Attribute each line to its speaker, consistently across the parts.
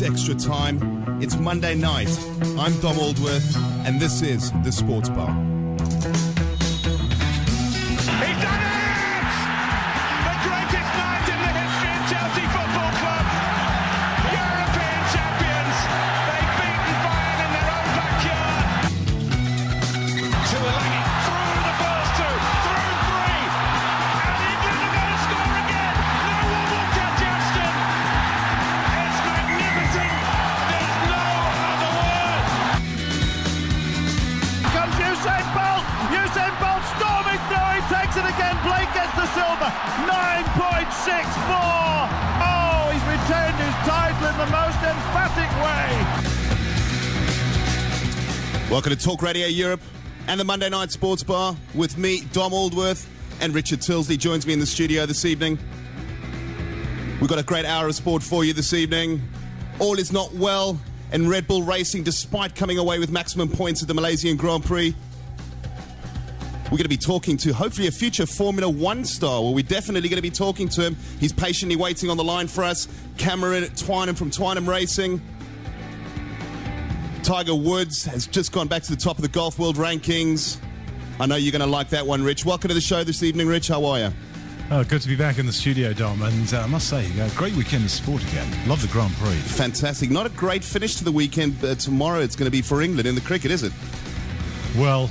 Speaker 1: It's extra time. It's Monday night. I'm Dom Aldworth, and this is The Sports Bar.
Speaker 2: He's done it! The greatest night in the history of Chelsea Football Club. European champions. They've beaten Bayern in their own backyard. Tuilagi through the first two, through three. And England are going to score again. No one will catch Aston. It's magnificent. There's no other word.
Speaker 3: Comes Usain Bolt. Usain Bolt storming through. He takes it again. Blake gets the silver. 9.64. Oh, he's retained his title in the most emphatic way.
Speaker 1: Welcome to Talk Radio Europe and the Monday Night Sports Bar with me, Dom Aldworth, and Richard Tilsley joins me in the studio this evening. We've got a great hour of sport for you this evening. All is not well in Red Bull Racing despite coming away with maximum points at the Malaysian Grand Prix. We're going to be talking to hopefully a future Formula One star. Well, we're definitely going to be talking to him. He's patiently waiting on the line for us. Cameron Twynham from Twynham Racing. Tiger Woods has just gone back to the top of the golf world rankings. I know you're going to like that one, Rich. Welcome to the show this evening, Rich. How are you?
Speaker 4: Oh, good to be back in the studio, Dom. And I must say, great weekend of sport again. Love the Grand Prix.
Speaker 1: Fantastic. Not a great finish to the weekend, but tomorrow it's going to be for England in the cricket, is it?
Speaker 4: Well,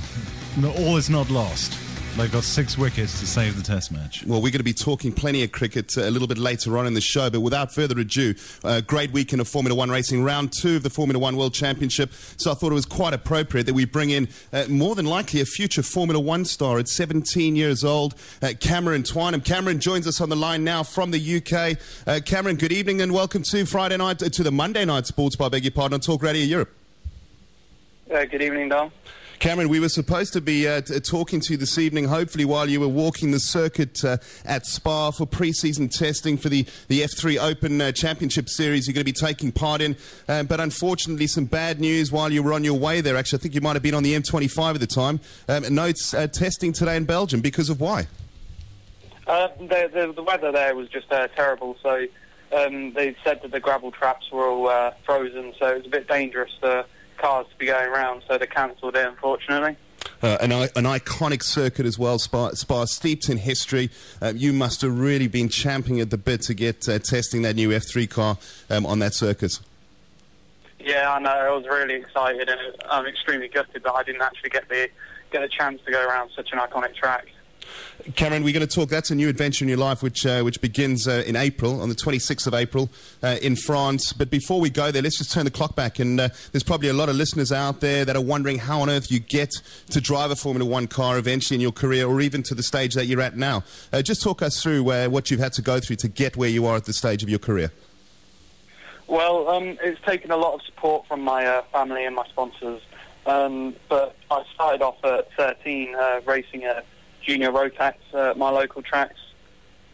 Speaker 4: all is not lost. They've got 6 wickets to save the test match.
Speaker 1: Well, we're going to be talking plenty of cricket a little bit later on in the show, but without further ado, a great weekend of Formula One racing, round 2 of the Formula One World Championship. So I thought it was quite appropriate that we bring in more than likely a future Formula One star at 17 years old, Cameron Twynham. Cameron joins us on the line now from the UK. Cameron, good evening and welcome to Friday night, to the Monday Night Sports Bar, beg your pardon, on Talk Radio Europe.
Speaker 5: Good evening, Dom.
Speaker 1: Cameron, we were supposed to be talking to you this evening, hopefully while you were walking the circuit at Spa for pre-season testing for the F3 Open Championship Series you're going to be taking part in. But unfortunately, some bad news while you were on your way there. Actually, I think you might have been on the M25 at the time. No, it's testing today in Belgium. Because of why?
Speaker 5: The weather there was just terrible. So they said that the gravel traps were all frozen, so it was a bit dangerous for cars to be going around, so they cancelled it, unfortunately.
Speaker 1: An iconic circuit as well, Spa steeped in history. You must have really been champing at the bit to get testing that new F3 car on that circuit.
Speaker 5: Yeah, I know. I was really excited, and I'm extremely gutted that I didn't actually get a chance to go around such an iconic track.
Speaker 1: Cameron, we're going to talk. That's a new adventure in your life, which begins in April, on the 26th of April, in France. But before we go there, let's just turn the clock back. And there's probably a lot of listeners out there that are wondering how on earth you get to drive a Formula One car eventually in your career, or even to the stage that you're at now. Just talk us through what you've had to go through to get where you are at the stage of your career.
Speaker 5: Well, it's taken a lot of support from my family and my sponsors. But I started off at 13 racing at junior Rotax at my local tracks.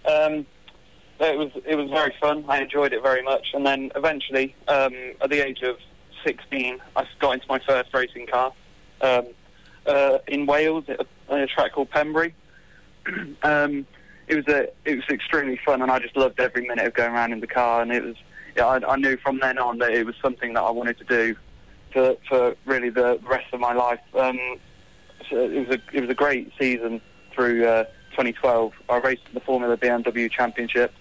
Speaker 5: It was very fun. I enjoyed it very much. And then eventually, at the age of 16, I got into my first racing car in Wales at a track called Pembrey. It was extremely fun, and I just loved every minute of going around in the car. And I knew from then on that it was something that I wanted to do for really the rest of my life. So it was a great season through 2012. I raced in the Formula BMW Championship.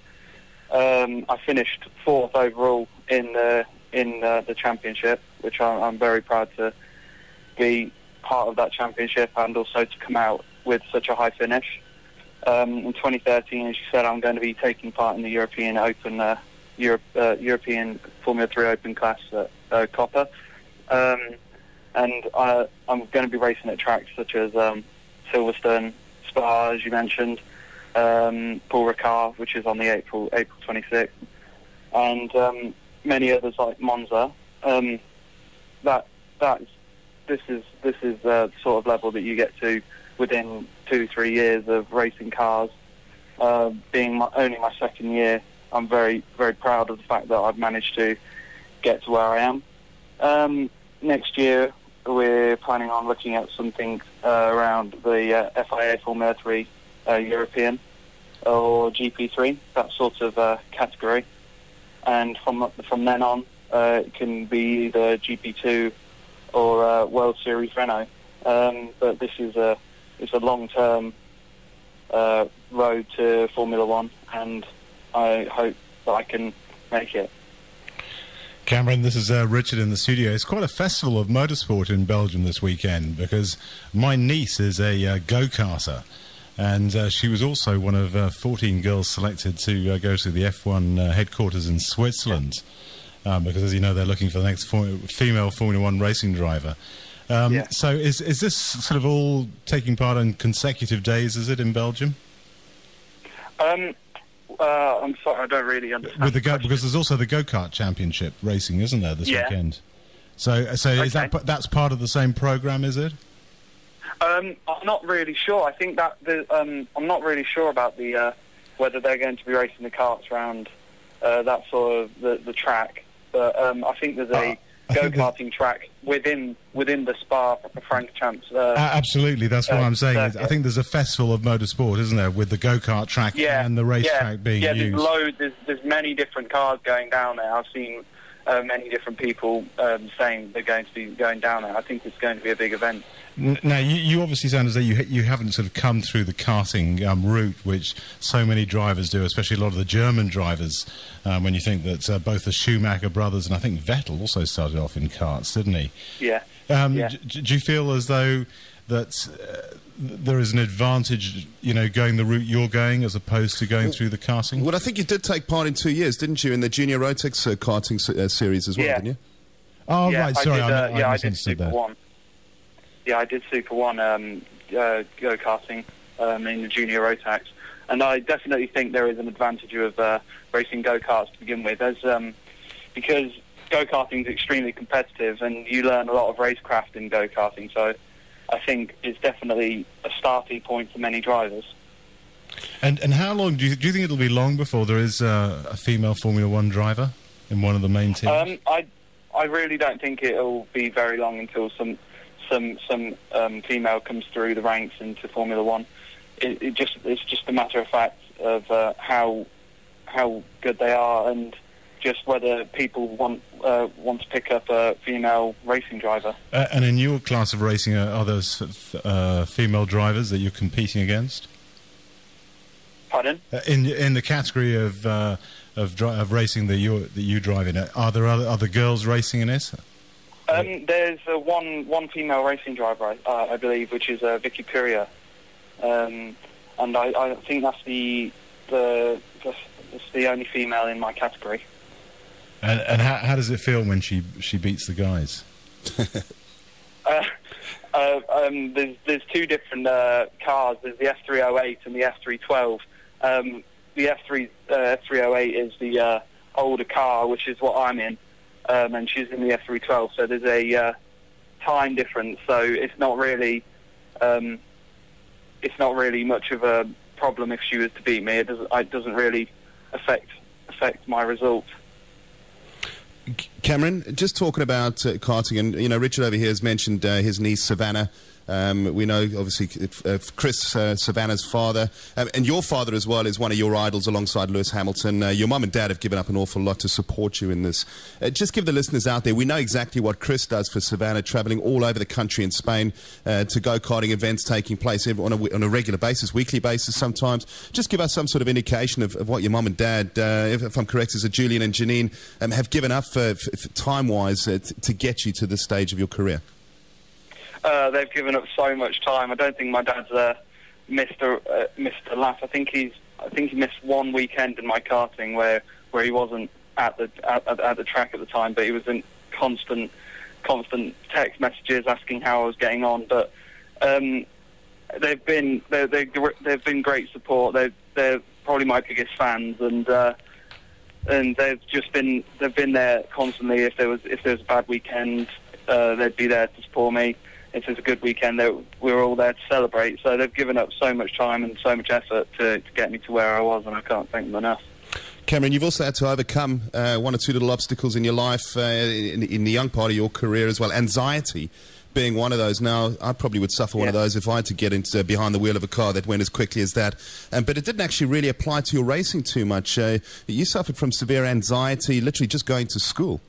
Speaker 5: I finished 4th overall in the championship, which I'm very proud to be part of that championship, and also to come out with such a high finish. In 2013, as you said, I'm going to be taking part in the European Open, European Formula 3 Open class at Copper. And I'm going to be racing at tracks such as Silverstone, Spa, as you mentioned, Paul Ricard, which is on the April 26th, and many others like Monza. This is the sort of level that you get to within 2-3 years of racing cars. Being only my second year, I'm very, very proud of the fact that I've managed to get to where I am. Next year, we're planning on looking at something around the FIA Formula 3 European or GP3, that sort of category. And from then on, it can be either GP2 or World Series Renault. But this is it's a long-term road to Formula One, and I hope that I can make it.
Speaker 4: Cameron, this is Richard in the studio. It's quite a festival of motorsport in Belgium this weekend, because my niece is a go-karter, and she was also one of 14 girls selected to go to the F1 headquarters in Switzerland, because, as you know, they're looking for the next female Formula One racing driver. So is this sort of all taking part on consecutive days, is it, in Belgium?
Speaker 5: I'm sorry, I don't really understand.
Speaker 4: Because there's also the go-kart championship racing, isn't there, this weekend? So is that's part of the same program, is it?
Speaker 5: I'm not really sure. I think that I'm not really sure about the whether they're going to be racing the karts around that sort of the track. But I think there's a go-karting track within the Spa-Francorchamps.
Speaker 4: Absolutely, that's what I'm saying. I think there's a festival of motorsport, isn't there, with the go-kart track and the racetrack being used.
Speaker 5: There's many different cars going down there. I've seen many different people saying they're going to be going down there. I think it's going to be a big event.
Speaker 4: Now, you obviously sound as though you haven't sort of come through the karting route, which so many drivers do, especially a lot of the German drivers, when you think that both the Schumacher brothers and I think Vettel also started off in karts, didn't he?
Speaker 5: Yeah.
Speaker 4: Do you feel as though that there is an advantage, going the route you're going as opposed to going through the karting?
Speaker 1: Well, I think you did take part in 2 years, didn't you, in the Junior Rotex karting series as well, didn't you?
Speaker 4: Oh, right, sorry,
Speaker 5: I did Super 1. Yeah, I did Super 1 go-karting in the Junior Rotax. And I definitely think there is an advantage of racing go-karts to begin with, because go-karting is extremely competitive and you learn a lot of racecraft in go-karting. So I think it's definitely a starting point for many drivers.
Speaker 4: And how long, do you think it'll be long before there is a female Formula One driver in one of the main teams?
Speaker 5: I really don't think it'll be very long until some female comes through the ranks into Formula One. It's just a matter of fact of how good they are, and just whether people want to pick up a female racing driver.
Speaker 4: And in your class of racing, are those female drivers that you're competing against?
Speaker 5: Pardon?
Speaker 4: In the category of racing that you drive in, are there other girls racing in it?
Speaker 5: There's one female racing driver, I believe, which is Vicky Puria, and I think that's the only female in my category.
Speaker 4: And how does it feel when she beats the guys?
Speaker 5: There's two different cars. There's the F308 and the F312. The F308 is the older car, which is what I'm in. And she's in the F312, so there's a time difference. So it's not really much of a problem if she was to beat me. It doesn't really affect my result.
Speaker 1: Cameron, just talking about karting, and Richard over here has mentioned his niece Savannah. We know, obviously, Chris, Savannah's father, and your father as well is one of your idols alongside Lewis Hamilton. Your mum and dad have given up an awful lot to support you in this. Just give the listeners out there, we know exactly what Chris does for Savannah, travelling all over the country in Spain to go-karting events taking place on a regular basis, weekly basis sometimes. Just give us some sort of indication of what your mum and dad, if I'm correct, is it Julian and Janine, have given up for time-wise to get you to this stage of your career.
Speaker 5: They've given up so much time. I don't think my dad's missed a lap. I think he missed one weekend in my karting where he wasn't at the track at the time, but he was in constant text messages asking how I was getting on. But they've been great support. They're probably my biggest fans, and they've been there constantly. If there was a bad weekend, they'd be there to support me. If it's a good weekend, we were all there to celebrate. So they've given up so much time and so much effort to get me to where I was, and I can't thank them enough.
Speaker 1: Cameron, you've also had to overcome one or two little obstacles in your life, in the young part of your career as well. Anxiety being one of those. Now, I probably would suffer one of those if I had to get into behind the wheel of a car that went as quickly as that. But it didn't actually really apply to your racing too much. You suffered from severe anxiety, literally just going to school.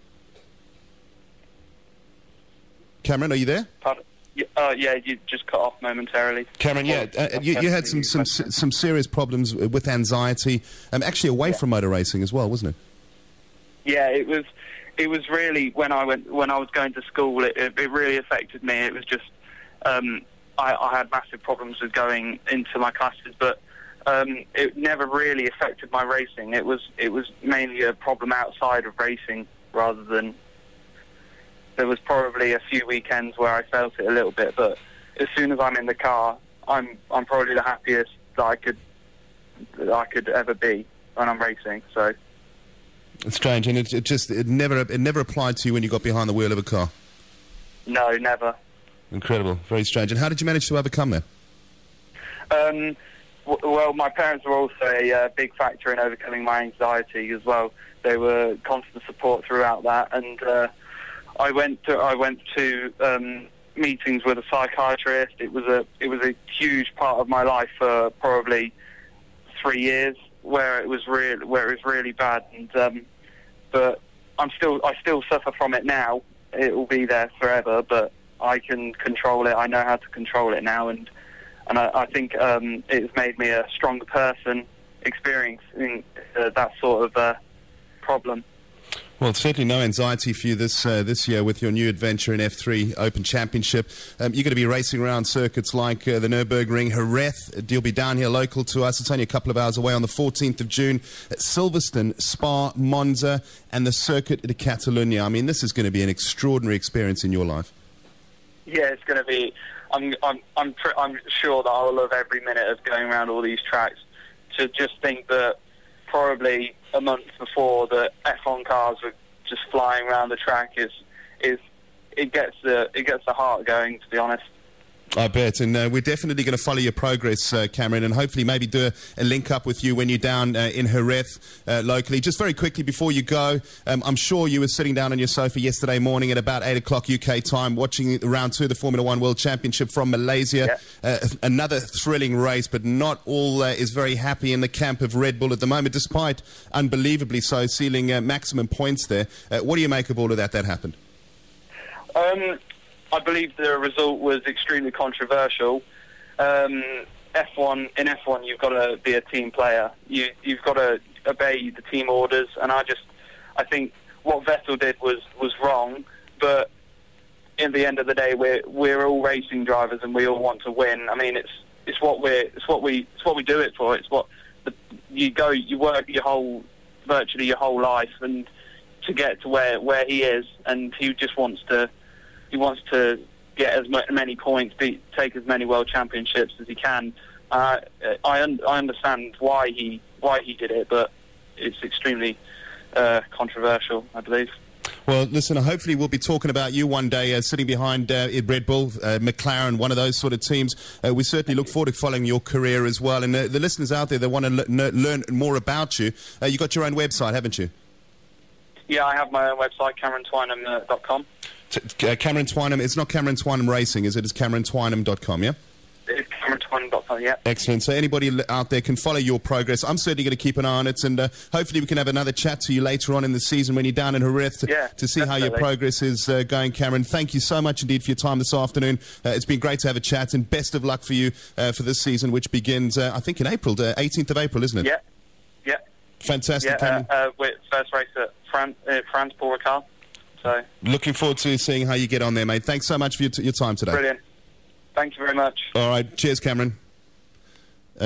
Speaker 1: Cameron, are you there?
Speaker 5: Pardon? Yeah, you just cut off momentarily.
Speaker 1: Cameron, you had some serious problems with anxiety, actually away from motor racing as well, wasn't it?
Speaker 5: Yeah, it was really when I was going to school. It really affected me. It was just I had massive problems with going into my classes, but it never really affected my racing. It was mainly a problem outside of racing rather than. There was probably a few weekends where I felt it a little bit, but as soon as I'm in the car, I'm probably the happiest that I could ever be when I'm racing. So
Speaker 1: it's strange, and it never applied to you when you got behind the wheel of a car.
Speaker 5: No, never.
Speaker 1: Incredible, very strange. And how did you manage to overcome that?
Speaker 5: Well, my parents were also a big factor in overcoming my anxiety as well. They were constant support throughout that, and I went to meetings with a psychiatrist. It was a huge part of my life for probably 3 years, where it was really bad. And but I still suffer from it now. It will be there forever, but I can control it. I know how to control it now, and I think it's made me a stronger person experiencing that sort of problem.
Speaker 1: Well, certainly no anxiety for you this year with your new adventure in F3 Open Championship. You're going to be racing around circuits like the Nürburgring, Jerez. You'll be down here local to us. It's only a couple of hours away on the 14th of June at Silverstone, Spa, Monza, and the Circuit de Catalunya. I mean, this is going to be an extraordinary experience in your life. Yeah, it's going to be. I'm sure that I'll love every minute of going around all these tracks. To just think that probably a month before the F1 cars were just flying around the track it gets the heart going, to be honest. I bet, and we're definitely going to follow your progress, Cameron, and hopefully maybe do a link up with you when you're down in Jerez locally. Just very quickly before you go, I'm sure you were sitting down on your sofa yesterday morning at about 8 o'clock UK time watching round 2 of the Formula One World Championship from Malaysia. Yeah. Another thrilling race, but not all is very happy in the camp of Red Bull at the moment, despite unbelievably so sealing maximum points there. What do you make of all of that happened? I believe the result was extremely controversial. F1 you've got to be a team player. You've got to obey the team orders, and I think what Vettel did was wrong. But in the end of the day, we're all racing drivers, and we all want to win. I mean, it's what we do it for. It's what you work virtually your whole life, and to get to where he is, and he just wants to. He wants to get as many points, take as many world championships as he can. I understand why he did it, but it's extremely controversial, I believe. Well, listen, hopefully we'll be talking about you one day sitting behind Red Bull, McLaren, one of those sort of teams. We certainly look forward to following your career as well. And the listeners out there that want to learn more about you, you got your own website, haven't you? Yeah, I have my own website, CameronTwynham.com. Cameron Twynham, it's not Cameron Twynham Racing, is it? It's CameronTwynham.com, yeah? It's CameronTwynham.com, yeah. Excellent. So anybody out there can follow your progress. I'm certainly going to keep an eye on it, and hopefully we can have another chat to you later on in the season when you're down in Jerez to see how your progress is going, Cameron. Thank you so much indeed for your time this afternoon. It's been great to have a chat, and best of luck for you for this season, which begins, I think, in April, 18th of April, isn't it? Yeah. Yeah. Fantastic, Cameron. First race at France, Paul Ricard. So. Looking forward to seeing how you get on there, mate. Thanks so much for your time today. Brilliant. Thank you very much. All right. Cheers, Cameron.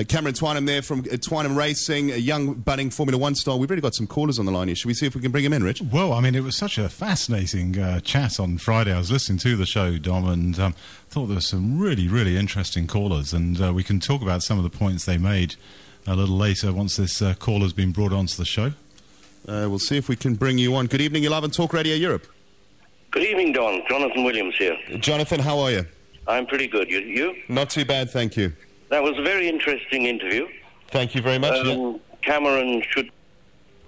Speaker 1: Cameron Twynham there from Twynham Racing, a young budding Formula One star. We've already got some callers on the line here. Should we see if we can bring him in, Rich? Well, I mean, it was such a fascinating chat on Friday. I was listening to the show, Dom, and thought there were some really, really interesting callers, and we can talk about some of the points they made a little later once this caller's been brought onto the show. We'll see if we can bring you on. Good evening, you're live on Talk Radio Europe. Good evening, Don. Jonathan Williams here. Jonathan, how are you? I'm pretty good. You? Not too bad, thank you. That was a very interesting interview. Thank you very much. Cameron should...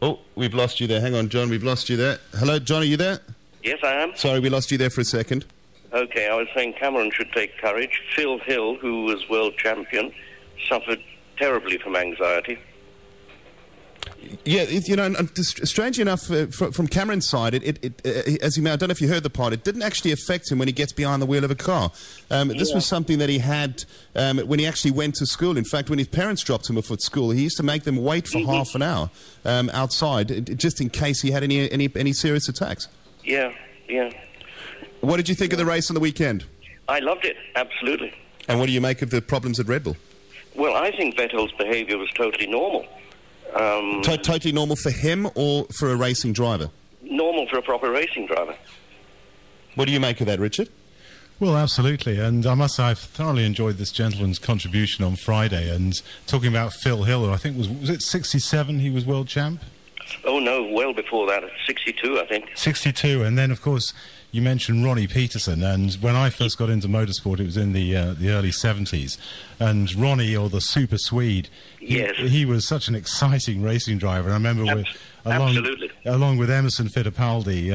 Speaker 1: Oh, we've lost you there. Hang on, John, we've lost you there. Hello, John, are you there? Yes, I am. Sorry, we lost you there for a second. Okay, I was saying Cameron should take courage. Phil Hill, who was world champion, suffered terribly from anxiety. Yeah, strangely enough, from Cameron's side, as you may, I don't know if you heard the part, it didn't actually affect him when he gets behind the wheel of a car. This was something that he had when he actually went to school. In fact, when his parents dropped him off at school, he used to make them wait for half an hour outside, just in case he had any serious attacks.
Speaker 6: Yeah.
Speaker 1: What did you think of the race on the weekend?
Speaker 6: I loved it, absolutely.
Speaker 1: And what do you make of the problems at Red Bull?
Speaker 6: Well, I think Vettel's behaviour was totally normal.
Speaker 1: Totally normal for him or for a racing driver?
Speaker 6: Normal for a proper racing driver.
Speaker 1: What do you make of that, Richard?
Speaker 4: Well, absolutely, and I must say I've thoroughly enjoyed this gentleman's contribution on Friday, and talking about Phil Hill, who I think was it 67 he was world champ?
Speaker 6: Oh no, well before that, 62 I think.
Speaker 4: 62, and then of course you mentioned Ronnie Peterson, and when I first got into motorsport it was in the early 70s, and Ronnie, or the Super Swede, he was such an exciting racing driver. I remember along with Emerson Fittipaldi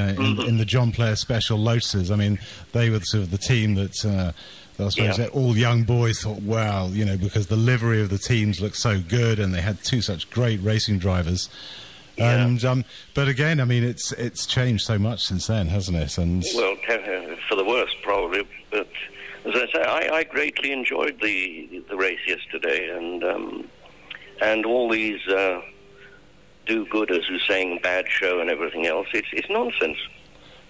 Speaker 4: in the John Player Special Lotuses. I mean, they were sort of the team that I suppose all young boys thought, wow, because the livery of the teams looked so good, and they had two such great racing drivers.
Speaker 6: Yeah.
Speaker 4: And but again, I mean, it's changed so much since then, hasn't it? And
Speaker 6: well, for the worse, probably. But as I say, I greatly enjoyed the race yesterday, and all these do-gooders who saying bad show and everything else. It's nonsense.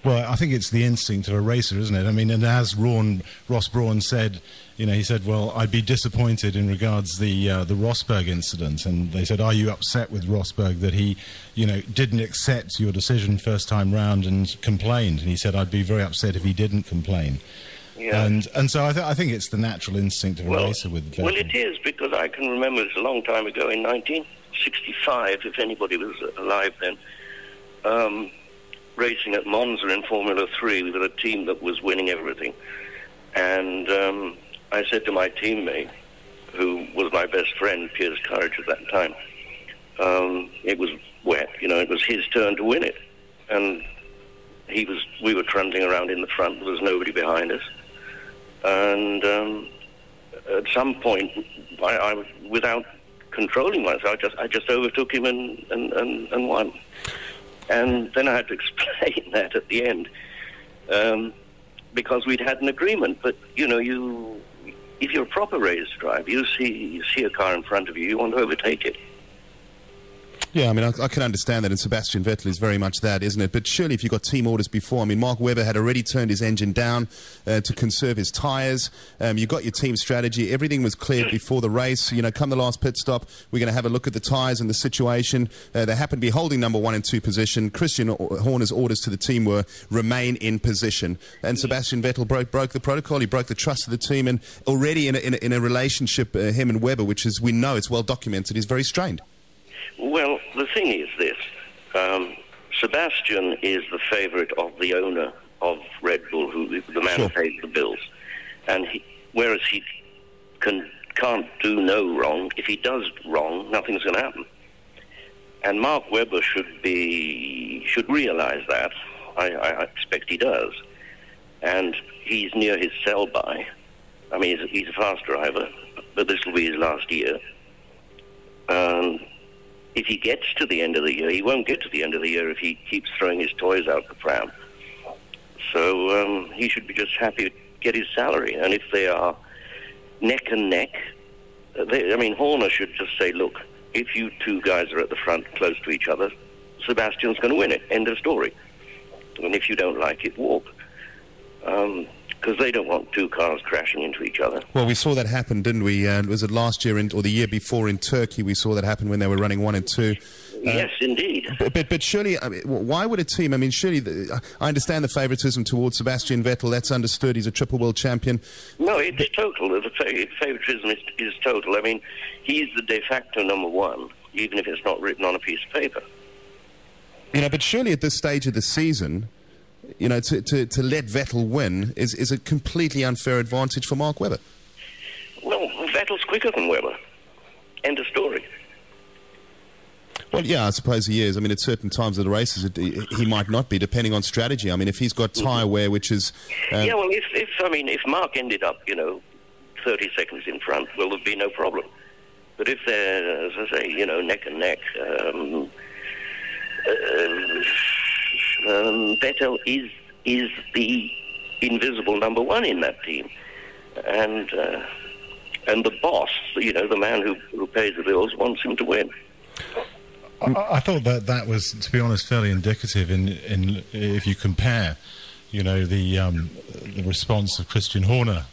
Speaker 4: Well, I think it's the instinct of a racer, isn't it? I mean, and as Ross Brawn said, he said, well, I'd be disappointed in regards the Rosberg incident. And they said, are you upset with Rosberg that he, didn't accept your decision first time round and complained? And he said, I'd be very upset if he didn't complain.
Speaker 6: Yeah.
Speaker 4: And so I think it's the natural instinct of a racer with Vettel.
Speaker 6: Well, it is, because I can remember it's a long time ago in 1965, if anybody was alive then, racing at Monza in Formula 3 with a team that was winning everything. And I said to my teammate, who was my best friend, Piers Courage at that time, it was wet, it was his turn to win it. And we were trundling around in the front, there was nobody behind us. And at some point, I without controlling myself, I just overtook him and won. And then I had to explain that at the end, because we'd had an agreement. But if you're a proper race driver, you see a car in front of you, you want to overtake it.
Speaker 1: Yeah, I mean, I can understand that, and Sebastian Vettel is very much that, isn't it? But surely if you've got team orders before, I mean, Mark Webber had already turned his engine down to conserve his tyres. You got your team strategy. Everything was cleared before the race. Come the last pit stop, we're going to have a look at the tyres and the situation. They happen to be holding number 1 and 2 position. Christian Horner's orders to the team were remain in position. And Sebastian Vettel broke the protocol. He broke the trust of the team. And already in a relationship, him and Webber, which is, we know it's well documented, is very strained.
Speaker 6: Well, the thing is this. Sebastian is the favourite of the owner of Red Bull, the man who pays the bills. And whereas he can't do no wrong, if he does wrong, nothing's going to happen. And Mark Webber should realise that. I expect he does. And he's near his sell-by. I mean, he's a fast driver, but this will be his last year. If he gets to the end of the year, he won't get to the end of the year if he keeps throwing his toys out the pram. So he should be just happy to get his salary. And if they are neck and neck, Horner should just say, look, if you two guys are at the front close to each other, Sebastian's going to win it. End of story. And if you don't like it, walk. Because they don't want two cars crashing into each other.
Speaker 1: Well, we saw that happen, didn't we? Was it last year or the year before in Turkey? We saw that happen when they were running 1 and 2.
Speaker 6: Yes, indeed.
Speaker 1: But surely, why would a team? I mean, surely, I understand the favouritism towards Sebastian Vettel. That's understood. He's a triple world champion.
Speaker 6: No, it's total. The favouritism is total. I mean, he's the de facto number 1, even if it's not written on a piece of paper.
Speaker 1: But surely at this stage of the season, to let Vettel win is a completely unfair advantage for Mark Webber.
Speaker 6: Well, Vettel's quicker than Webber. End of story.
Speaker 1: Well, yeah, I suppose he is. I mean, at certain times of the races, he might not be, depending on strategy. I mean, if he's got tyre wear, which is...
Speaker 6: yeah, well, if Mark ended up, 30 seconds in front, well, there'd be no problem. But if they're, as I say, neck and neck, Vettel is the invisible number one in that team, and the boss, the man who pays the bills, wants him to win.
Speaker 4: I thought that was, to be honest, fairly indicative in if you compare, the response of Christian Horner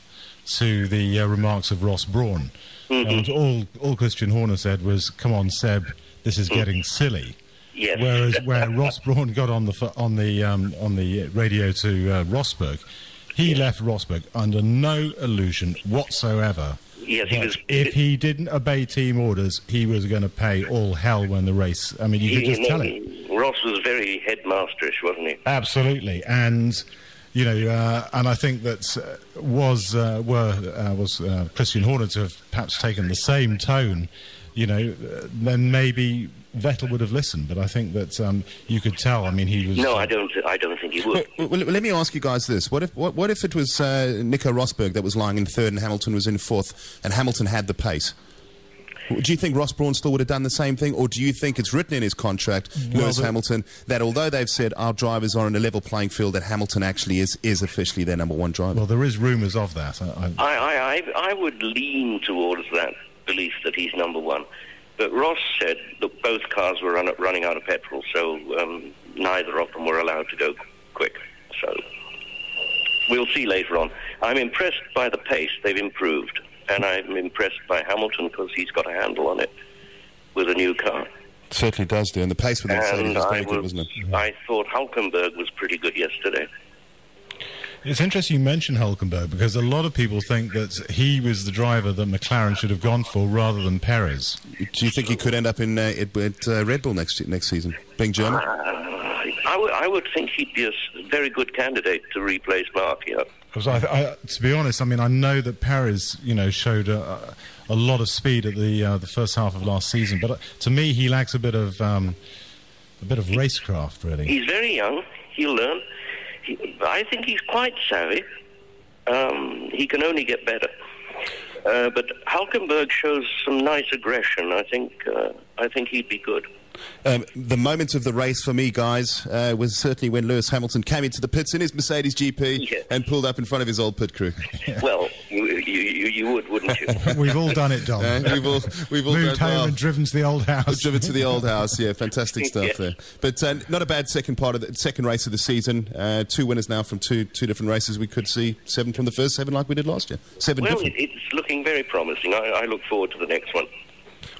Speaker 4: to the remarks of Ross Brawn. And all Christian Horner said was, "Come on, Seb, this is getting silly."
Speaker 6: Yes.
Speaker 4: Whereas where Ross Brawn got on the radio to Rosberg, he left Rosberg under no illusion whatsoever.
Speaker 6: Yes,
Speaker 4: if he didn't obey team orders, he was going to pay all hell when the race. I mean, you could just tell it.
Speaker 6: Ross was very headmasterish, wasn't he?
Speaker 4: Absolutely, and and I think that was Christian Horner to have perhaps taken the same tone, then maybe Vettel would have listened. But I think that you could tell. I mean, he was.
Speaker 6: No, I don't think he would.
Speaker 1: Well, let me ask you guys this: what if it was Nico Rosberg that was lying in third and Hamilton was in fourth, and Hamilton had the pace? Do you think Ross Brawn still would have done the same thing, or do you think it's written in his contract, Lewis Hamilton, that although they've said our drivers are on a level playing field, that Hamilton actually is officially their number one driver?
Speaker 4: Well, there is rumours of that.
Speaker 6: I would lean towards that belief that he's number one. But Ross said that both cars were running out of petrol, so neither of them were allowed to go quick. So we'll see later on. I'm impressed by the pace. They've improved. And I'm impressed by Hamilton because he's got a handle on it with a new car.
Speaker 1: Certainly does do, and the pace with the Mercedes was very good, wasn't it?
Speaker 6: I thought Hülkenberg was pretty good yesterday.
Speaker 4: It's interesting you mention Hülkenberg because a lot of people think that he was the driver that McLaren should have gone for rather than Perez.
Speaker 1: Do you think he could end up in at Red Bull next season, being German?
Speaker 6: I would think he'd be a very good candidate to replace Mark,
Speaker 4: Because to be honest, I mean, I know that Perez, showed a lot of speed at the first half of last season, but to me, he lacks a bit of racecraft, really.
Speaker 6: He's very young. He'll learn. I think he's quite savvy. He can only get better. But Hülkenberg shows some nice aggression. I think he'd be good.
Speaker 1: The moment of the race for me, guys, was certainly when Lewis Hamilton came into the pits in his Mercedes GP and pulled up in front of his old pit crew.
Speaker 6: Well, you would, wouldn't you?
Speaker 4: We've all done it, Dom.
Speaker 1: We've all
Speaker 4: moved home and driven to the old house.
Speaker 1: Driven to the old house, yeah, fantastic stuff there. But not a bad second race of the season. 2 winners now from two different races. We could see 7 from the first 7 like we did last year. 7
Speaker 6: well,
Speaker 1: different.
Speaker 6: It's looking very promising. I look forward to the next one.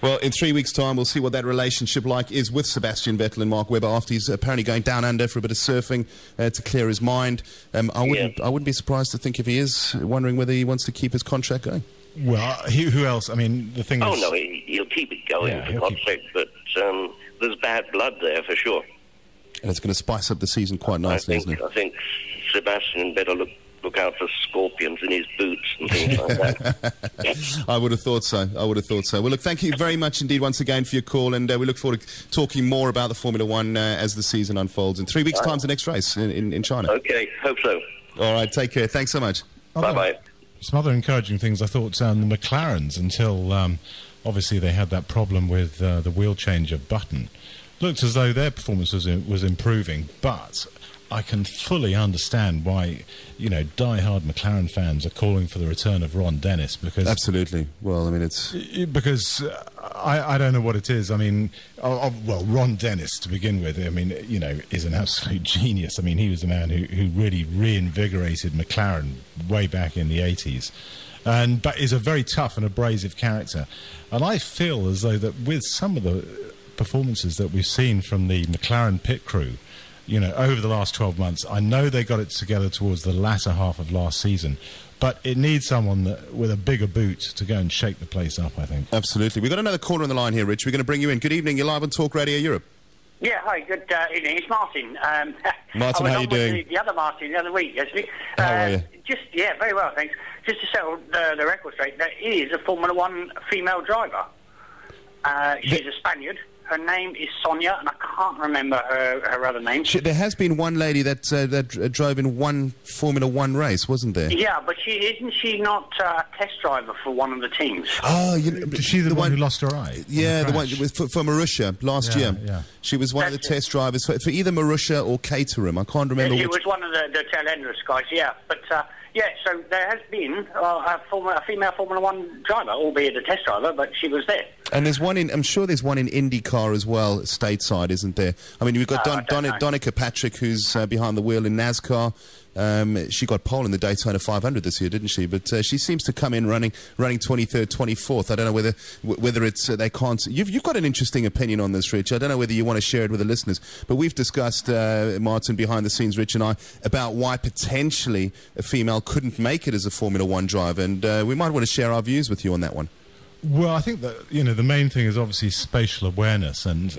Speaker 1: Well, in 3 weeks' time, we'll see what that relationship is with Sebastian Vettel and Mark Webber after he's apparently going down under for a bit of surfing to clear his mind. I wouldn't be surprised to think if he is wondering whether he wants to keep his contract going.
Speaker 4: Well, who else? I mean, the thing is...
Speaker 6: Oh, no, he'll keep it going, for God's sake, but there's bad blood there for sure.
Speaker 1: And it's going to spice up the season quite nicely, isn't it?
Speaker 6: I think Sebastian better look out for scorpions in his boots and things like that.
Speaker 1: I would have thought so. Well, look, thank you very much indeed once again for your call, and we look forward to talking more about the Formula One as the season unfolds. In 3 weeks' time's the next race in China.
Speaker 6: Okay, hope so.
Speaker 1: All right, take care. Thanks so much.
Speaker 6: Bye-bye.
Speaker 4: Some other encouraging things, I thought, the McLarens, until obviously they had that problem with the wheel changer button, looked as though their performance was improving, but I can fully understand why, die-hard McLaren fans are calling for the return of Ron Dennis, because...
Speaker 1: Absolutely. Well, I mean, it's...
Speaker 4: Because I don't know what it is. I mean, well, Ron Dennis, to begin with, I mean, is an absolute genius. I mean, he was the man who really reinvigorated McLaren way back in the 80s. But is a very tough and abrasive character. And I feel as though that with some of the performances that we've seen from the McLaren pit crew, over the last 12 months, I know they got it together towards the latter half of last season, but it needs someone with a bigger boot to go and shake the place up, I think.
Speaker 1: Absolutely. We've got another caller on the line here, Rich. We're going to bring you in. Good evening. You're live on Talk Radio Europe.
Speaker 7: Yeah, hi, good evening. It's Martin.
Speaker 1: Martin, how are you doing?
Speaker 7: The other Martin the other week, actually.
Speaker 1: How are you?
Speaker 7: Very well, thanks. Just to settle the record straight, there is a Formula One female driver. She's a Spaniard. Her name is Sonia, and I can't remember her other name.
Speaker 1: There has been one lady that drove in one Formula One race, wasn't there?
Speaker 7: Yeah, but isn't she not a test driver for one of the teams?
Speaker 1: Oh,
Speaker 4: Is she the one who lost her eye?
Speaker 1: Yeah,
Speaker 4: in
Speaker 1: the one
Speaker 4: crash?
Speaker 1: for Marussia last year.
Speaker 4: Yeah.
Speaker 1: She was one of the
Speaker 7: That's it.
Speaker 1: test drivers for either Marussia or Caterham. I can't remember
Speaker 7: She
Speaker 1: which.
Speaker 7: was one of the tail enders guys, yeah. But, yeah, so there has been a female Formula One driver, albeit a test driver, but she was there.
Speaker 1: And there's one I'm sure there's one in IndyCar as well, stateside, isn't there? I mean, we've got
Speaker 7: I don't know.
Speaker 1: Donica Patrick, who's behind the wheel in NASCAR. She got pole in the Daytona 500 this year, didn't she? But she seems to come in running 23rd, 24th. I don't know whether it's they can't. You've got an interesting opinion on this, Rich. I don't know whether you want to share it with the listeners, but we've discussed Martin behind the scenes, Rich and I, about why potentially a female couldn't make it as a Formula One driver, and we might want to share our views with you on that one.
Speaker 4: Well, I think that the main thing is obviously spatial awareness, and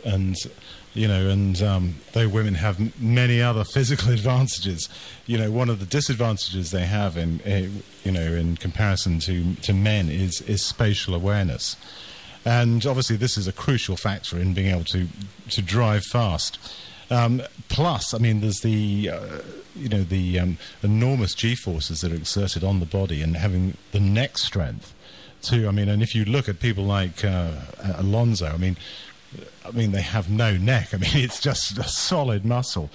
Speaker 4: though women have many other physical advantages, one of the disadvantages they have in comparison to men is spatial awareness, and obviously this is a crucial factor in being able to drive fast. Plus, I mean, there's the enormous G-forces that are exerted on the body, and having the neck strength too. I mean, and if you look at people like Alonso, I mean, they have no neck. I mean, it's just a solid muscle.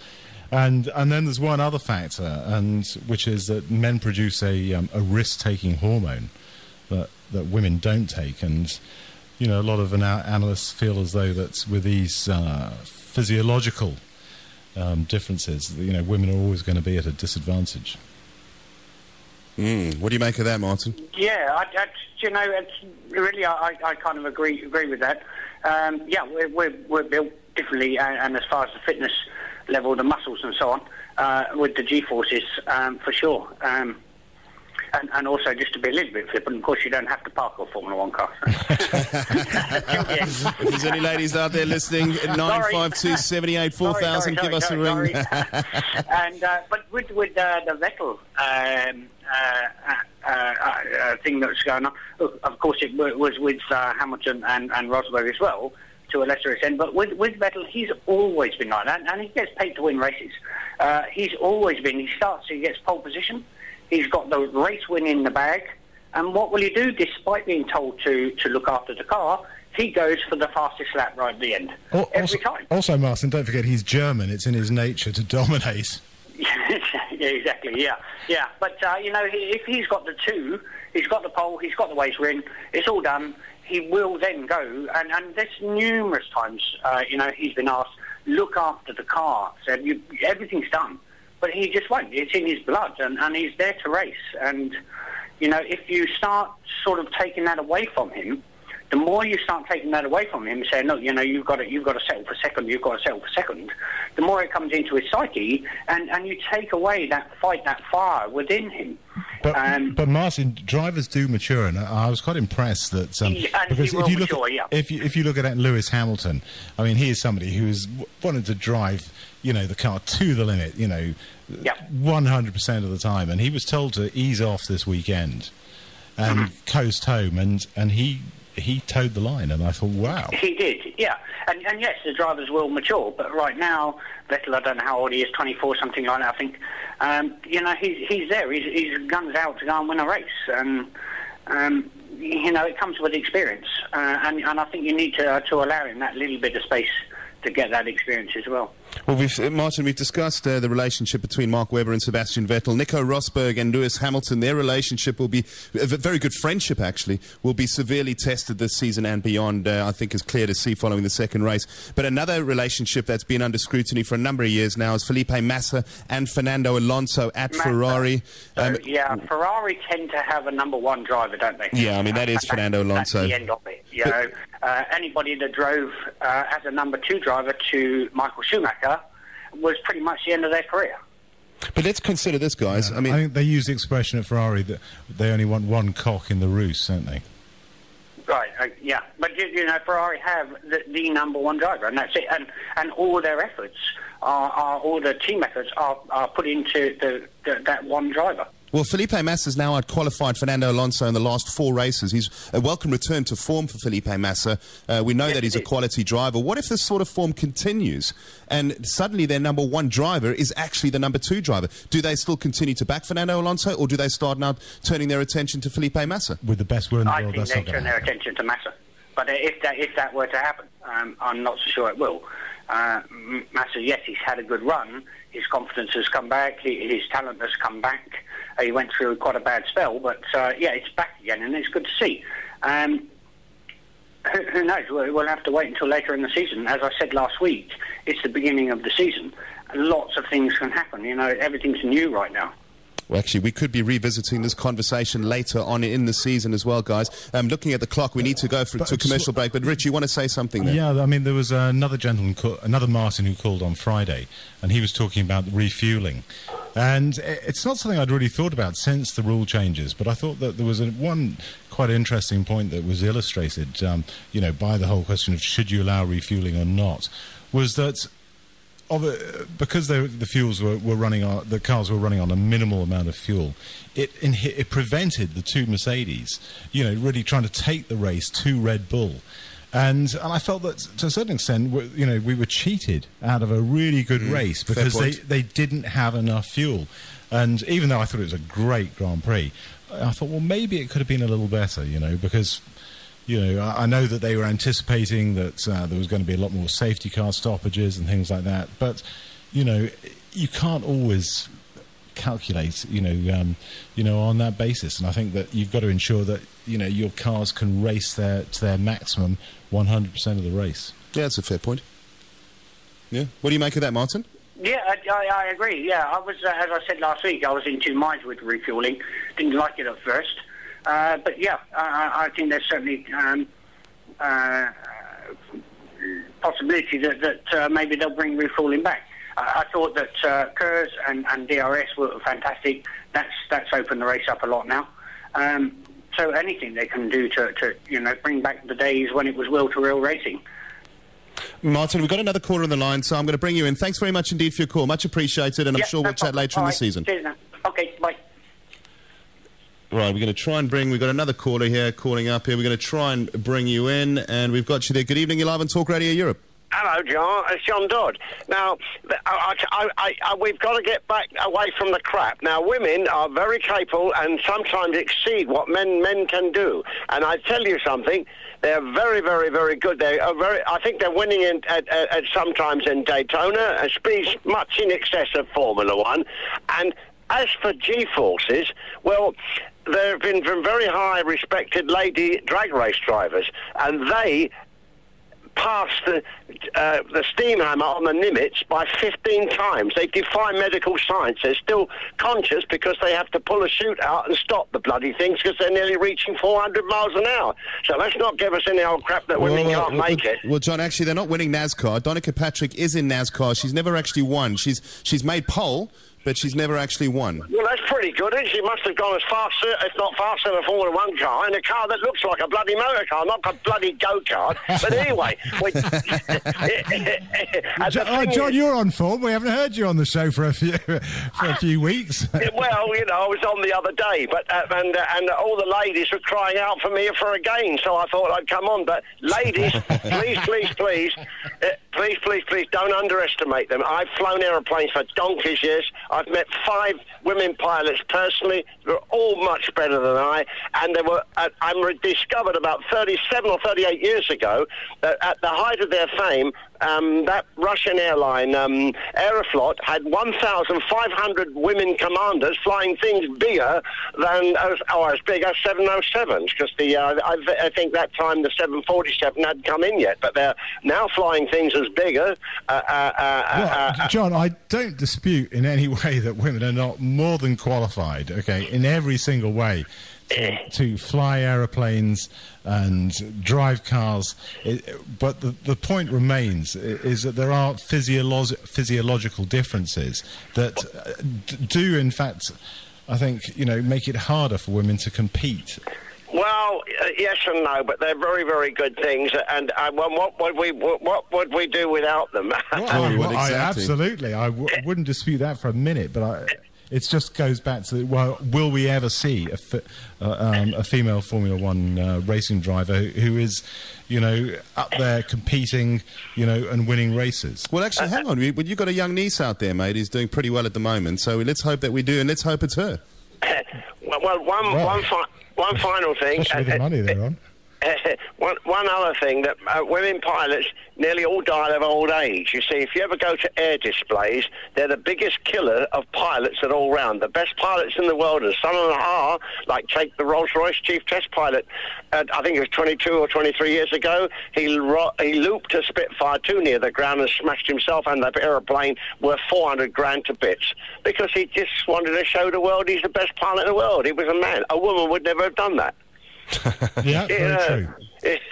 Speaker 4: And then there's one other factor, and which is that men produce a risk-taking hormone that women don't take. And a lot of analysts feel as though that with these physiological differences, women are always going to be at a disadvantage.
Speaker 1: What do you make of that, Martin?
Speaker 7: Yeah, it's really, I kind of agree with that. Yeah, we're built differently, and as far as the fitness level, the muscles and so on, with the G-forces, for sure. And also, just to be a little bit flippant, of course, you don't have to park a Formula One car.
Speaker 1: If there's any ladies out there listening, 952 78 4000, give us a ring.
Speaker 7: And but with the Vettel thing that's going on, of course, it was with Hamilton and Rosberg as well, to a lesser extent. But with Vettel, he's always been like that, and he gets paid to win races. He's always been. He starts, he gets pole position. He's got the race win in the bag. And what will he do? Despite being told to look after the car, he goes for the fastest lap right at the end. Every time.
Speaker 4: Also, Martin, don't forget he's German. It's in his nature to dominate.
Speaker 7: Yeah, exactly, yeah. But, if he's got the two, he's got the pole, he's got the race win, it's all done, he will then go, and there's numerous times, he's been asked, look after the car, said, everything's done. But he just won't. It's in his blood, and he's there to race. And, if you start sort of taking that away from him, the more you start taking that away from him, saying, look, you've got to settle for second, the more it comes into his psyche, and you take away that fight, that fire within him.
Speaker 4: But Martin, drivers do mature, and I was quite impressed that because if you look at Lewis Hamilton, I mean, he is somebody who has wanted to drive the car to the limit, 100% of the time, and he was told to ease off this weekend and coast home, and he towed the line, and I thought, wow. He
Speaker 7: did, yeah. And yes, the drivers will mature, but right now, Vettel, I don't know how old he is, 24, something like that, I think. He's there. He's guns out to go and win a race. And, it comes with experience. And I think you need to allow him that little bit of space to get that experience as well.
Speaker 1: Well, Martin, we've discussed the relationship between Mark Webber and Sebastian Vettel. Nico Rosberg and Lewis Hamilton, their relationship will be, a very good friendship actually, will be severely tested this season and beyond, I think is clear to see following the second race. But another relationship that's been under scrutiny for a number of years now is Felipe Massa and Fernando Alonso at Ferrari.
Speaker 7: Ferrari tend to have a number one driver, don't they?
Speaker 1: Yeah, I mean, that is Fernando Alonso.
Speaker 7: That's the end of it. Anybody that drove as a number two driver to Michael Schumacher was pretty much the end of their career.
Speaker 1: But let's consider this, guys.
Speaker 4: Yeah,
Speaker 1: I
Speaker 4: think they use the expression at Ferrari that they only want one cock in the roost, don't they?
Speaker 7: Right, yeah. But, Ferrari have the number one driver, and that's it. And all their efforts, all the team efforts are put into that one driver.
Speaker 1: Well, Felipe Massa's now out-qualified Fernando Alonso in the last 4 races. He's a welcome return to form for Felipe Massa. We know that he's a quality driver. What if this sort of form continues and suddenly their number 1 driver is actually the number 2 driver? Do they still continue to back Fernando Alonso, or do they start now turning their attention to Felipe Massa?
Speaker 4: With the best will in the world,
Speaker 7: I think they turn their attention to Massa. But if that were to happen, I'm not so sure it will. Massa, yes, he's had a good run. His confidence has come back. His talent has come back. He went through quite a bad spell, but yeah, it's back again, and it's good to see. Who knows? We'll have to wait until later in the season. As I said last week, it's the beginning of the season. Lots of things can happen. You know, everything's new right now.
Speaker 1: Well, actually, we could be revisiting this conversation later on in the season as well, guys. Looking at the clock, we need to go to a commercial break. But, Rich, you want to say something there?
Speaker 4: Yeah, I mean, there was another gentleman, another Martin, who called on Friday, and he was talking about refuelling. And it's not something I'd really thought about since the rule changes, but I thought that there was one quite interesting point that was illustrated, you know, by the whole question of should you allow refuelling or not, was that because the fuels were running on, the cars were running on a minimal amount of fuel, it prevented the 2 Mercedes, you know, really trying to take the race to Red Bull. And I felt that to a certain extent, you know, we were cheated out of a really good race because they didn't have enough fuel. And even though I thought it was a great Grand Prix, I thought, well, maybe it could have been a little better, you know, because, you know, I know that they were anticipating that there was going to be a lot more safety car stoppages and things like that. But, you know, you can't always calculate, you know, on that basis. And I think that you've got to ensure that, you know, your cars can race to their maximum 100% of the race.
Speaker 1: Yeah, that's a fair point. Yeah. What do you make of that, Martin?
Speaker 7: Yeah, I agree. Yeah, I was, as I said last week, I was in 2 minds with refuelling. Didn't like it at first. But yeah, I think there's certainly possibility that maybe they'll bring refuelling back. I thought that KERS and DRS were fantastic. That's opened the race up a lot now. So anything they can do to you know, bring back the days when it was will-to-will racing.
Speaker 1: Martin, we've got another caller on the line, so I'm going to bring you in. Thanks very much indeed for your call. Much appreciated, and I'm sure we'll chat later in the season.
Speaker 7: Cheers now. Okay, bye.
Speaker 1: Right, we're going to try and bring... We've got another caller here calling up here. We're going to try and bring you in, and we've got you there. Good evening. You're live on Talk Radio Europe.
Speaker 8: Hello, John. It's John Dodd. Now, we've got to get back away from the crap. Now, women are very capable and sometimes exceed what men can do. And I tell you something, they're very, very, very good. They are very. I think they're winning at sometimes in Daytona, and speeds much in excess of Formula One. And as for G-forces, well, there have been some very high respected lady drag race drivers, and they passed the steam hammer on the Nimitz by 15 times. They defy medical science. They're still conscious because they have to pull a chute out and stop the bloody things because they're nearly reaching 400 miles an hour. So let's not give us any old crap that women can't make it.
Speaker 1: Well, John, actually, they're not winning NASCAR. Danica Patrick is in NASCAR. She's never actually won. She's made pole, but she's never actually won.
Speaker 8: Well, that's pretty good. She must have gone as fast, if not faster than a Formula One car, in a car that looks like a bloody motor car, not a bloody go-kart. But anyway...
Speaker 4: John, you're on form. We haven't heard you on the show for a few weeks.
Speaker 8: Well, you know, I was on the other day, but and all the ladies were crying out for me for a game, so I thought I'd come on. But ladies, please, don't underestimate them. I've flown aeroplanes for donkey's years. I've met 5 women pilots personally. They're all much better than I. And they were. I discovered about 37 or 38 years ago that at the height of their fame, that Russian airline, Aeroflot, had 1,500 women commanders flying things bigger than as big as 707s, because I think that time the 747 hadn't come in yet, but they're now flying things as bigger.
Speaker 4: John, I don't dispute in any way that women are not more than qualified, okay, in every single way. To fly aeroplanes and drive cars, but the point remains is that there are physiological differences that do, in fact, I think, you know, make it harder for women to compete.
Speaker 8: Well, yes and no, but they're very, very good things. And what would we do without them?
Speaker 4: Well, exactly. Absolutely, I wouldn't dispute that for a minute. But it just goes back to, well, will we ever see a female Formula One racing driver who is, up there competing, and winning races?
Speaker 1: Well, actually, hang on. You've got a young niece out there, mate, who's doing pretty well at the moment. So let's hope that we do, and let's hope it's her.
Speaker 8: One final thing.
Speaker 4: Especially with the money they're on.
Speaker 8: One other thing, that women pilots nearly all die of old age. You see, if you ever go to air displays, they're the biggest killer of pilots at all round. The best pilots in the world, and some of them are, like take the Rolls-Royce chief test pilot, I think it was 22 or 23 years ago, he looped a Spitfire too near the ground and smashed himself and the aeroplane worth 400 grand to bits, because he just wanted to show the world he's the best pilot in the world. He was a man. A woman would never have done that.
Speaker 4: Yeah, very true.
Speaker 8: And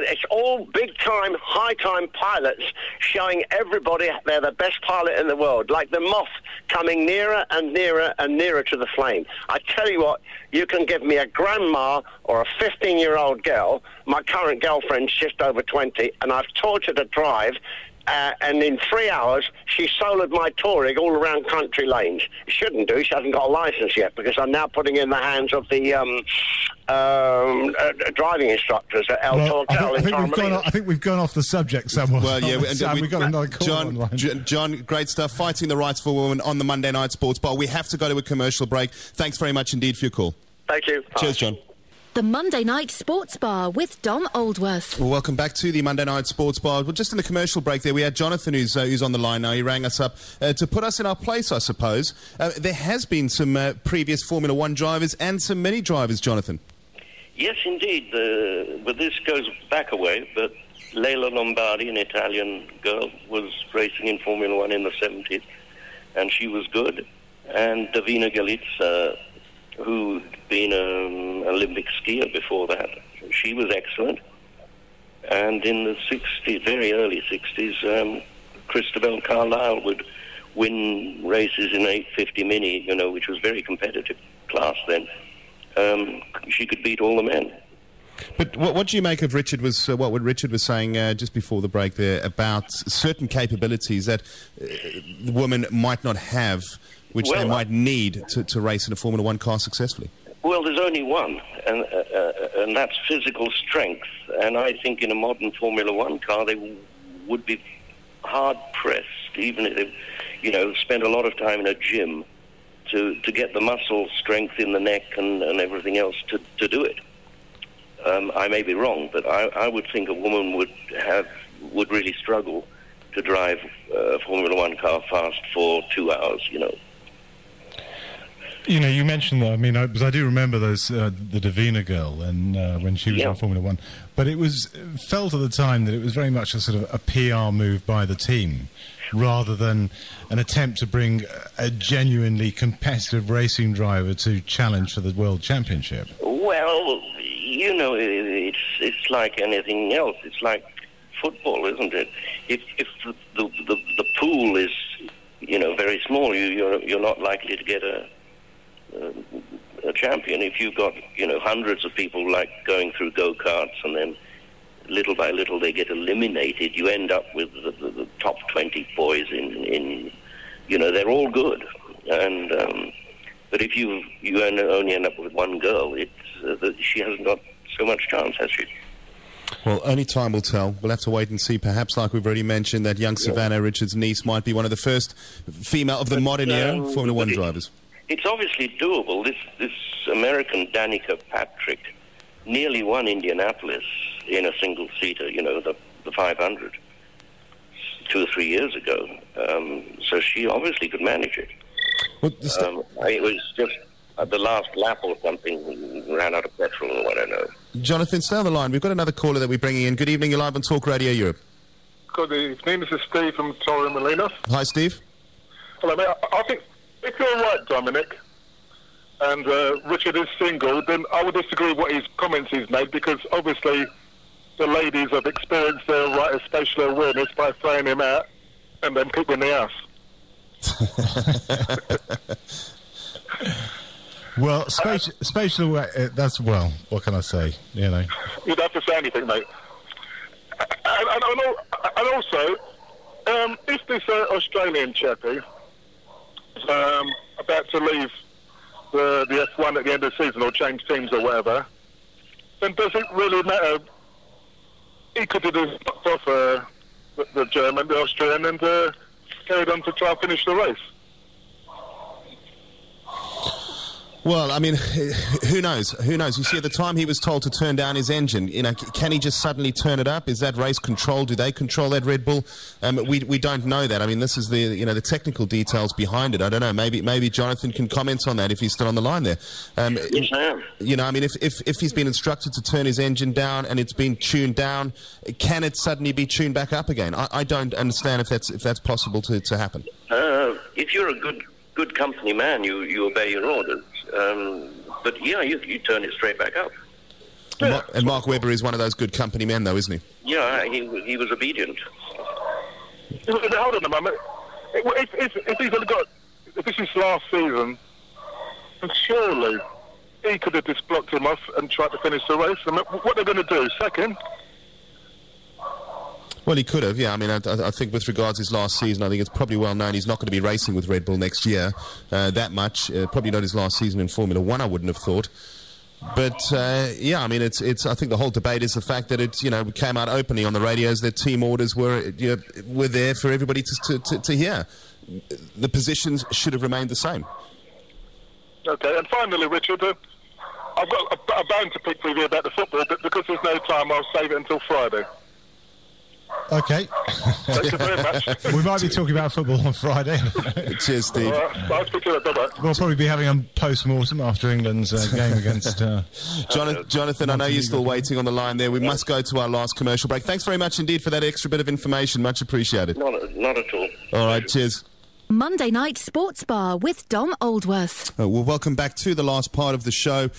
Speaker 8: it's all big-time, high-time pilots showing everybody they're the best pilot in the world, like the moth coming nearer and nearer and nearer to the flame. I tell you what, you can give me a grandma or a 15-year-old girl. My current girlfriend's just over 20, and I've taught her to drive. And in 3 hours, she soloed my Touareg all around country lanes. She shouldn't do. She hasn't got a licence yet, because I'm now putting in the hands of the driving instructors at El Tortel in Torremolinos.
Speaker 4: I think we've gone off the subject somewhat.
Speaker 1: Well, yeah,
Speaker 4: we've got another call online.
Speaker 1: John, great stuff. Fighting the rights for women on the Monday Night Sports Bar. We have to go to a commercial break. Thanks very much indeed for your call.
Speaker 8: Thank you.
Speaker 1: Cheers, John.
Speaker 9: The Monday Night Sports Bar with Dom Aldworth.
Speaker 1: Well, welcome back to the Monday Night Sports Bar. Well, just in the commercial break there, we had Jonathan who's on the line now. He rang us up to put us in our place, I suppose. There has been some previous Formula One drivers and some mini drivers, Jonathan.
Speaker 6: Yes, indeed. But this goes back a way, but Leila Lombardi, an Italian girl, was racing in Formula One in the 70s, and she was good. And Davina Galizia, who'd been an Olympic skier before that, she was excellent. And in the 60s, very early 60s, Christabel Carlisle would win races in 850 Mini, which was very competitive class then. She could beat all the men.
Speaker 1: But what do you make of what Richard was saying just before the break there about certain capabilities that the women might not have, which they might need to race in a Formula One car successfully?
Speaker 6: Well, there's only one, and that's physical strength. And I think in a modern Formula One car, they would be hard-pressed, even if they, spent a lot of time in a gym to get the muscle strength in the neck and everything else to do it. I may be wrong, but I would think a woman would really struggle to drive a Formula One car fast for 2 hours,
Speaker 4: You mentioned that. I mean, because I do remember those the Davina girl, and when she was in Formula One. But it felt at the time that it was very much a sort of a PR move by the team, rather than an attempt to bring a genuinely competitive racing driver to challenge for the World Championship.
Speaker 6: Well, it's like anything else. It's like football, isn't it? If the pool is very small, you're not likely to get a champion. If you've got hundreds of people like going through go-karts, and then little by little they get eliminated, you end up with the top 20 boys in they're all good, and but if you only end up with one girl, she hasn't got so much chance, has she?
Speaker 1: Well, only time will tell. We'll have to wait and see. Perhaps, like we've already mentioned, that young Savannah Richards' niece might be one of the first female of the modern era Formula One drivers.
Speaker 6: It's obviously doable. This American Danica Patrick nearly won Indianapolis in a single-seater, the 500, 2 or 3 years ago. So she obviously could manage it.
Speaker 1: Well,
Speaker 6: it was just the last lap or something, ran out of petrol or what I know.
Speaker 1: Jonathan, stay on the line. We've got another caller that we're bringing in. Good evening. You're live on Talk Radio Europe.
Speaker 10: Good evening. This is Steve from Torremolinos.
Speaker 1: Hi, Steve.
Speaker 10: Hello, mate. I think if you're right, Dominic, and Richard is single, then I would disagree with his comments he's made, because obviously the ladies have experienced their right of spatial awareness by throwing him out and then people in the house.
Speaker 4: Well, spatial that's, what can I say,
Speaker 10: You don't have to say anything, mate. And also, if this Australian chappie about to leave the F1 at the end of the season or change teams or whatever, then does it really matter? He could have just knocked off the German, the Austrian, and carried on to try and finish the race.
Speaker 1: Well, I mean, who knows? Who knows? You see, at the time he was told to turn down his engine. You know, can he just suddenly turn it up? Is that race controlled? Do they control that Red Bull? We don't know that. I mean, this is the technical details behind it. I don't know. Maybe Jonathan can comment on that if he's still on the line there.
Speaker 6: Yes, I am.
Speaker 1: You know, I mean, if he's been instructed to turn his engine down and it's been tuned down, can it suddenly be tuned back up again? I don't understand if that's possible to happen.
Speaker 6: If you're a good company man, you obey your orders. But yeah, you turn it straight back up.
Speaker 1: Yeah. And Mark Webber is one of those good company men, though, isn't he?
Speaker 6: Yeah, he was obedient.
Speaker 10: Hold on a moment. If he's only got, if this is last season, then surely he could have just blocked him off and tried to finish the race. I mean, what they're going to do? Second?
Speaker 1: Well, he could have, yeah. I mean, I think with regards to his last season, I think it's probably well known he's not going to be racing with Red Bull next year that much. Probably not his last season in Formula One, I wouldn't have thought. But, yeah, I mean, it's. I think the whole debate is the fact that it, came out openly on the radios that team orders were there for everybody to hear. The positions should have remained the same.
Speaker 10: Okay, and finally, Richard, I've got a bone to pick with you about the football, but because there's no time, I'll save it until Friday.
Speaker 4: Okay.
Speaker 10: Thank you very much.
Speaker 4: We might be talking about football on Friday.
Speaker 1: Cheers, Steve.
Speaker 10: I'll speak to you later. Bye-bye.
Speaker 4: We'll probably be having a post-mortem after England's game against...
Speaker 1: Jonathan, I know you're still waiting on the line there. We must go to our last commercial break. Thanks very much indeed for that extra bit of information. Much appreciated.
Speaker 6: Not at all.
Speaker 1: All right, cheers.
Speaker 9: Monday Night Sports Bar with Dom Oldworth.
Speaker 1: Well, welcome back to the last part of the show.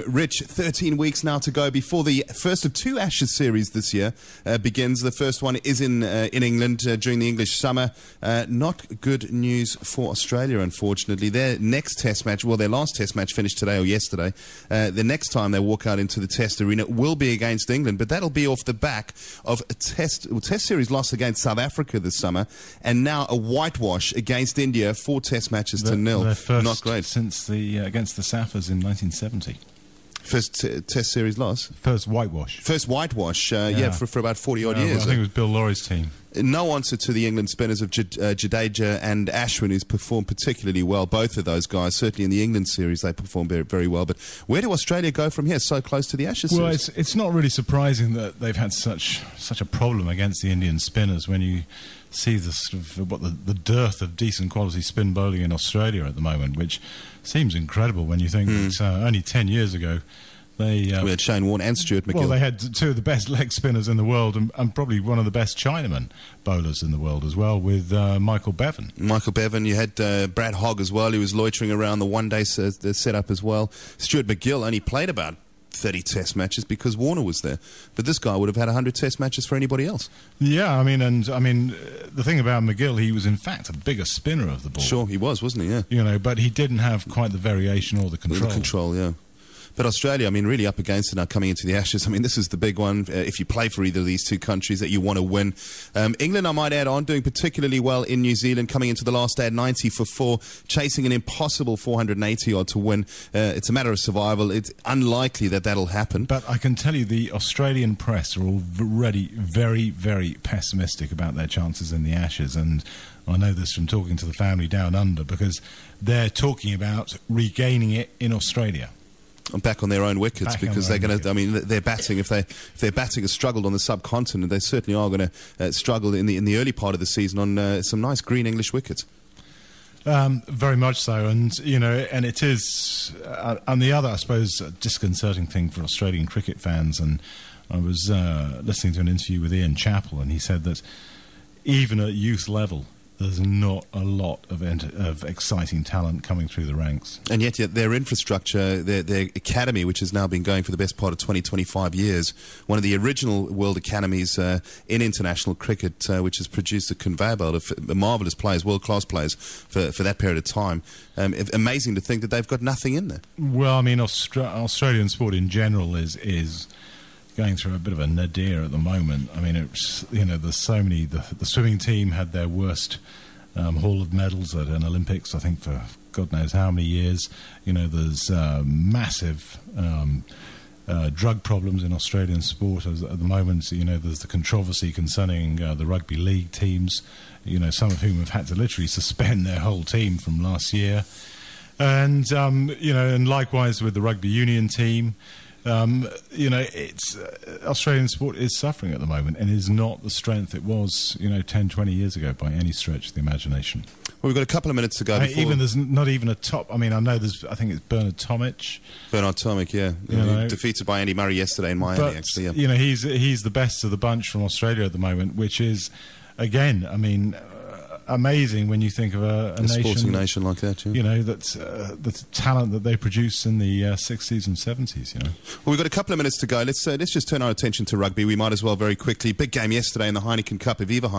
Speaker 1: Rich, 13 weeks now to go before the first of two Ashes series this year begins. The first one is in England during the English summer. Not good news for Australia, unfortunately. Their next test match, well, their last test match finished today or yesterday. The next time they walk out into the test arena will be against England, but that'll be off the back of a test series loss against South Africa this summer, and now a whitewash against India, 4 test matches to 0.
Speaker 4: Their first
Speaker 1: not great.
Speaker 4: Since against the Saffers in 1970.
Speaker 1: First test series loss.
Speaker 4: First whitewash.
Speaker 1: For about 40-odd years.
Speaker 4: Well, I think it was Bill Laurie's team.
Speaker 1: No answer to the England spinners of Jadeja and Ashwin, who's performed particularly well. Both of those guys, certainly in the England series, they performed very, very well. But where do Australia go from here, so close to the Ashes series?
Speaker 4: Well, it's not really surprising that they've had such a problem against the Indian spinners when you see the sort of the dearth of decent quality spin bowling in Australia at the moment, which seems incredible when you think that only 10 years ago we
Speaker 1: had Shane Warne and Stuart McGill.
Speaker 4: Well, they had 2 of the best leg spinners in the world and probably one of the best Chinaman bowlers in the world as well, with Michael Bevan. You had
Speaker 1: Brad Hogg as well, who was loitering around the one-day setup as well. Stuart McGill only played about 30 test matches because Warner was there, but this guy would have had 100 test matches for anybody else.
Speaker 4: Yeah, I mean the thing about McGill, he was in fact a bigger spinner of the ball.
Speaker 1: Sure, he was, wasn't he? Yeah.
Speaker 4: But he didn't have quite the variation or the control.
Speaker 1: The control, yeah. But Australia, I mean, really up against it now coming into the Ashes. I mean, this is the big one if you play for either of these two countries that you want to win. England, I might add, on doing particularly well in New Zealand, coming into the last day at 90 for 4, chasing an impossible 480-odd to win. It's a matter of survival. It's unlikely that that'll happen.
Speaker 4: But I can tell you the Australian press are already very, very pessimistic about their chances in the Ashes, and I know this from talking to the family down under, because they're talking about regaining it in Australia.
Speaker 1: Back on their own wickets, because they're going to. I mean, their batting. If their batting has struggled on the subcontinent, they certainly are going to struggle in the early part of the season on some nice green English wickets.
Speaker 4: Very much so, and and it is. And the other, I suppose, disconcerting thing for Australian cricket fans, and I was listening to an interview with Ian Chappell, and he said that even at youth level, there's not a lot of exciting talent coming through the ranks. And
Speaker 1: yet their infrastructure, their academy, which has now been going for the best part of 20-25 years, one of the original world academies in international cricket, which has produced a conveyor belt of marvellous players, world-class players, for that period of time. Amazing to think that they've got nothing in there.
Speaker 4: Well, I mean, Australian sport in general is going through a bit of a nadir at the moment. I mean, it's there's so many. The swimming team had their worst haul of medals at an Olympics, I think, for God knows how many years. You know, there's massive drug problems in Australian sport at the moment. You know, there's the controversy concerning the rugby league teams, you know, some of whom have had to literally suspend their whole team from last year. And, you know, and likewise with the rugby union team. You know, it's Australian sport is suffering at the moment and is not the strength it was, you know, 10, 20 years ago by any stretch of the imagination.
Speaker 1: Well, we've got a couple of minutes to go.
Speaker 4: Even there's not even a top. I mean, I know there's. I think it's Bernard Tomic.
Speaker 1: Bernard Tomic, yeah, defeated by Andy Murray yesterday in Miami.
Speaker 4: But,
Speaker 1: actually, yeah.
Speaker 4: You know, he's the best of the bunch from Australia at the moment, which is, again, I mean, amazing when you think of a
Speaker 1: sporting nation like that. Yeah.
Speaker 4: You know, that's the talent that they produce in the 60s and 70s. You know.
Speaker 1: Well, we've got a couple of minutes to go. Let's just turn our attention to rugby. We might as well very quickly. Big game yesterday in the Heineken Cup, Aviva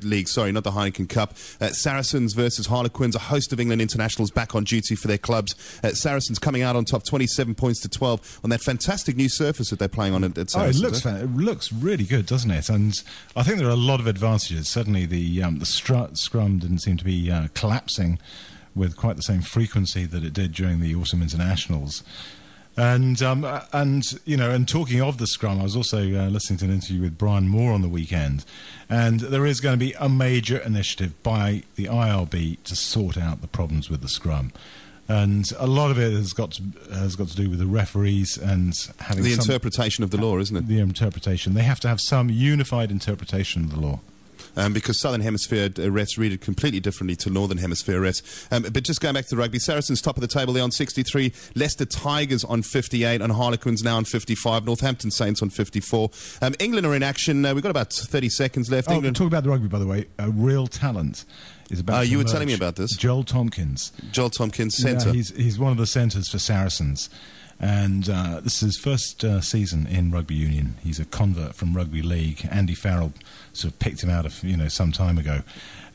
Speaker 1: League. Sorry, not the Heineken Cup. Saracens versus Harlequins. A host of England internationals back on duty for their clubs. Saracens coming out on top, 27 points to 12 on that fantastic new surface that they're playing on at Saracens.
Speaker 4: It looks really good, doesn't it? And I think there are a lot of advantages. Certainly, the scrum didn't seem to be collapsing with quite the same frequency that it did during the autumn internationals. And you know, and talking of the scrum, I was also listening to an interview with Brian Moore on the weekend, and there is going to be a major initiative by the IRB to sort out the problems with the scrum. And a lot of it has got to do with the referees and having
Speaker 1: the interpretation of the law, isn't it?
Speaker 4: The interpretation. They have to have some unified interpretation of the law.
Speaker 1: Because Southern Hemisphere refs read it completely differently to Northern Hemisphere refs. But just going back to the rugby, Saracens top of the table, they're on 63. Leicester Tigers on 58, and Harlequins now on 55. Northampton Saints on 54. England are in action. We've got about 30 seconds left.
Speaker 4: England. Talk about the rugby, by the way. Real talent is about.
Speaker 1: You were telling me about this.
Speaker 4: Joel Tompkins,
Speaker 1: centre.
Speaker 4: Yeah, he's one of the centres for Saracens. And this is his first season in rugby union. He's a convert from rugby league. Andy Farrell sort of picked him out of some time ago.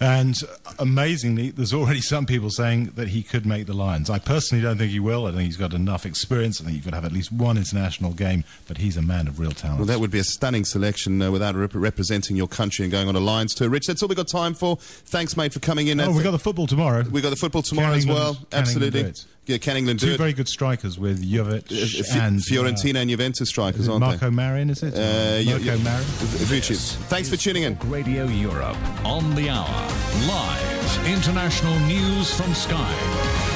Speaker 4: And amazingly, there's already some people saying that he could make the Lions. I personally don't think he will. I think he's got enough experience. I think you've got to have at least one international game. But he's a man of real talent.
Speaker 1: Well, that would be a stunning selection without representing your country and going on a Lions tour. Rich, that's all we've got time for. Thanks, mate, for coming in.
Speaker 4: We've got the football tomorrow.
Speaker 1: We've got the football tomorrow as well. Absolutely. Yeah, can England do it?
Speaker 4: Two very good strikers with Jovic and
Speaker 1: Fiorentina and Juventus strikers, aren't
Speaker 4: Marco Marin, is it? Marco Marin.
Speaker 1: Thanks for tuning in.
Speaker 2: Radio Europe on the hour. Live international news from Sky.